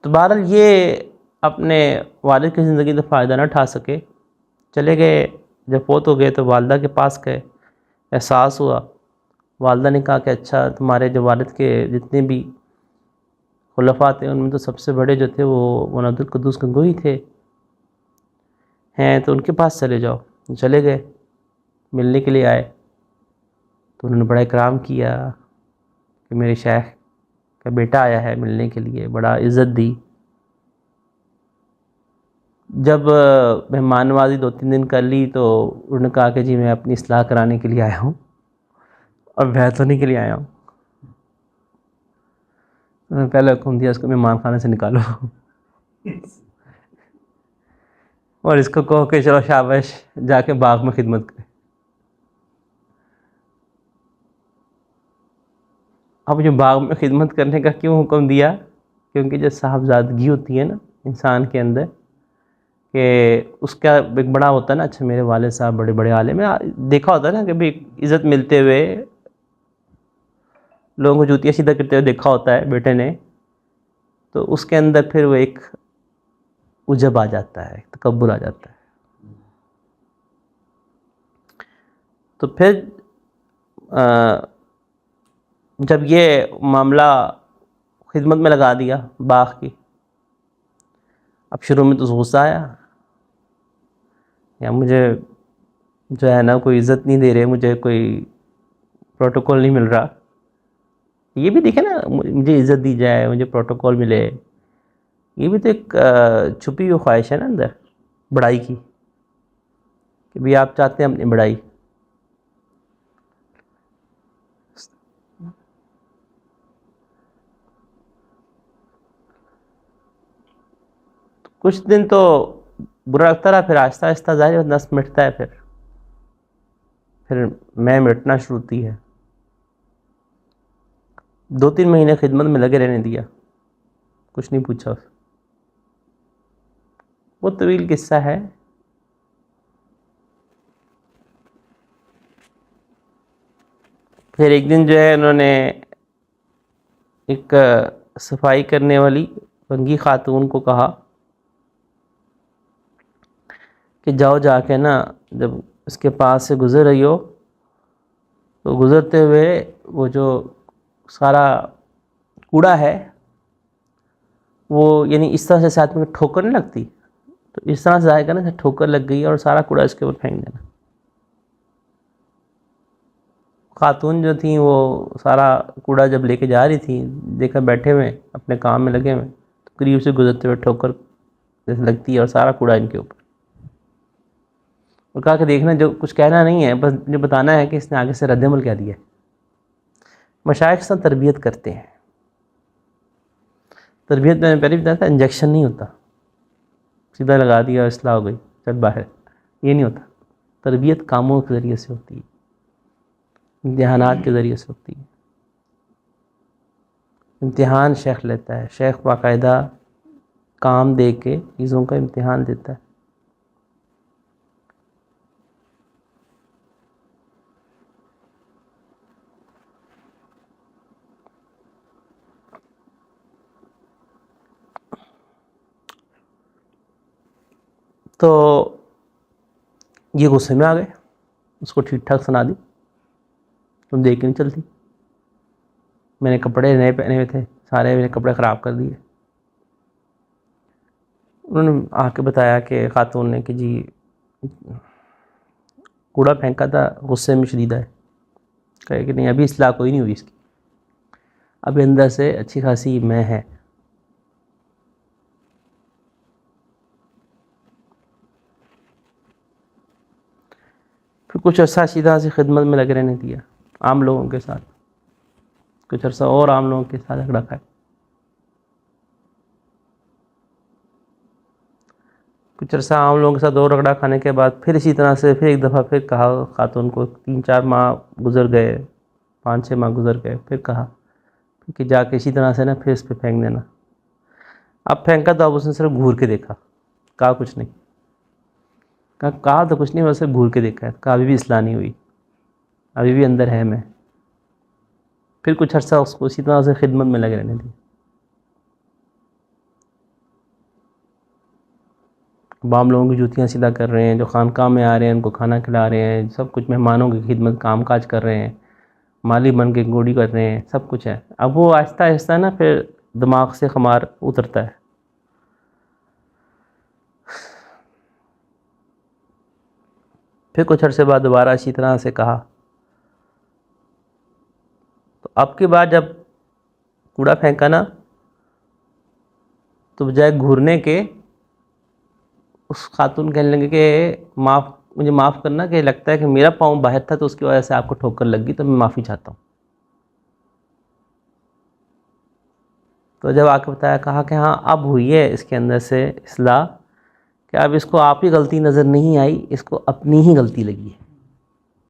तो बहरहाल ये अपने वालिद की ज़िंदगी का फ़ायदा ना उठा सके, चले गए। जब फ़ौत हो गए तो वालिदा के पास गए, एहसास हुआ। वालिदा ने कहा कि अच्छा, तुम्हारे जो वालिद के जितने भी खुलफ़ा थे उनमें तो सबसे बड़े जो थे वो मौलाना अब्दुल कुद्दूस गंगोही थे हैं, तो उनके पास चले जाओ। चले गए, मिलने के लिए आए तो उन्होंने बड़ा इकराम किया कि मेरे शेख का बेटा आया है मिलने के लिए, बड़ा इज़्ज़त दी। जब मेहमान नवाज़ी 2-3 दिन कर ली तो उन्होंने कहा कि जी मैं अपनी इस्लाह कराने के लिए आया हूँ और बैत होने के लिए आया हूँ। उन्होंने पहले हुक्म दिया, उसको मेहमान खाने से निकालो और इसको कहो कि चलो शाबाश, जाके बाग में खिदमत करे। अब जो बाग में खिदमत करने का क्यों हुक्म दिया? क्योंकि जो साहबजादगी होती है ना इंसान के अंदर, कि उसका एक बड़ा होता है ना, अच्छा मेरे वाले साहब बड़े बड़े आलिम हैं, देखा होता है ना कि भाई इज़्ज़त मिलते हुए लोगों को जूतियाँ सीधा करते हुए देखा होता है बेटे ने, तो उसके अंदर फिर वो एक उजब आ जाता है, तकब्बुर आ जाता है। तो फिर जब ये मामला खिदमत में लगा दिया बाग की, अब शुरू में तो गुस्सा आया, या मुझे जो है ना कोई इज़्ज़त नहीं दे रहे, मुझे कोई प्रोटोकॉल नहीं मिल रहा। ये भी देखे ना, मुझे इज़्ज़त दी जाए, मुझे प्रोटोकॉल मिले, ये भी तो एक छुपी हुई ख्वाहिश है ना अंदर बड़ाई की, कि भाई आप चाहते हैं अपनी बड़ाई। कुछ दिन तो बुरा लगता रहा, फिर आहिस्ता आहिस्ता ज़ाहिर नस मिटता है, फिर मैं मिटना शुरू होती है। 2-3 महीने खिदमत में लगे रहने दिया, कुछ नहीं पूछा उससे। वो तवील किस्सा है। फिर एक दिन जो है उन्होंने एक सफाई करने वाली बंगी खातून को कहा कि जाओ जाके ना, जब इसके पास से गुज़र रही हो तो गुज़रते हुए वो जो सारा कूड़ा है वो, यानी इस तरह से साथ में ठोकर नहीं लगती, तो इस तरह से जाएगा ना, ठोकर लग गई और सारा कूड़ा इसके ऊपर फेंक देना। खातून जो थी वो सारा कूड़ा जब लेके जा रही थी, देखा बैठे हुए अपने काम में लगे हुए, तो करीब से गुजरते हुए ठोकर जैसे लगती है और सारा कूड़ा इनके ऊपर। और कहा कि देखना, जो कुछ कहना नहीं है, बस जो बताना है कि इसने आगे से रद्द-ए-अमल क्या दिया है। मशाइख से तरबियत करते हैं। तरबियत मैंने पहले भी बताया था, इंजेक्शन नहीं होता सीधा लगा दिया इस्लाह हो गई चल बाहर, ये नहीं होता। तरबियत कामों के ज़रिए से होती है, इम्तिहानात के ज़रिए से होती है। इम्तिहान शेख लेता है, शेख बाकायदा काम दे के चीज़ों का इम्तिहान देता है। तो ये गुस्से में आ गए, उसको ठीक ठाक सुना दी, तुम देख के नहीं चलती, मैंने कपड़े नए पहने हुए थे, सारे मेरे कपड़े ख़राब कर दिए। उन्होंने आके बताया कि खातून ने कि जी कूड़ा फेंका था, गुस्से में शदीदा है। कहे कि नहीं, अभी इस्लाह कोई नहीं हुई इसकी, अभी अंदर से अच्छी खासी मैं है। फिर कुछ अर्सा सीधा से खिदमत में लगे रहने दिया, आम लोगों के साथ। कुछ अर्सा और आम लोगों के साथ झगड़ा खाए। कुछ अर्सा आम लोगों के साथ और रगड़ा खाने के बाद फिर इसी तरह से फिर एक दफ़ा फिर कहा खातून को, 3-4 माह गुजर गए, 5-6 माह गुजर गए, फिर कहा कि जाके इसी तरह से ना फिर इस पर फेंक देना। अब फेंका तो अब उसने सिर्फ घूर के देखा, कहा कुछ नहीं। कहा तो कुछ नहीं, बस सिर्फ घूर के देखा है। कहा अभी भी इस्लाह नहीं हुई, अभी भी अंदर है मैं। फिर कुछ अर्सा उसको इसी तरह से खिदमत में लगे रहने दी। बाम लोगों की जूतियाँ सीधा कर रहे हैं, जो खानकाह में आ रहे हैं उनको खाना खिला रहे हैं, सब कुछ मेहमानों की खिदमत काम काज कर रहे हैं, माली बन के गोड़ी कर रहे हैं, सब कुछ है। अब वो आहिस्ता आहिस्ता ना फिर दिमाग से खुमार उतरता है। फिर कुछ अरसे बाद दोबारा इसी तरह से कहा, तो अब की बार जब कूड़ा फेंका ना, तो बजाय घूरने के उस खातून कहने लगे कि मुझे माफ़ करना, कि लगता है कि मेरा पाँव बाहर था तो उसकी वजह से आपको ठोकर लग गई, तो मैं माफ़ी चाहता हूँ। तो जब आके बताया, कहा कि हाँ अब हुई है इसके अंदर से इस्लाह, कि अब इसको आप ही गलती नज़र नहीं आई, इसको अपनी ही गलती लगी है।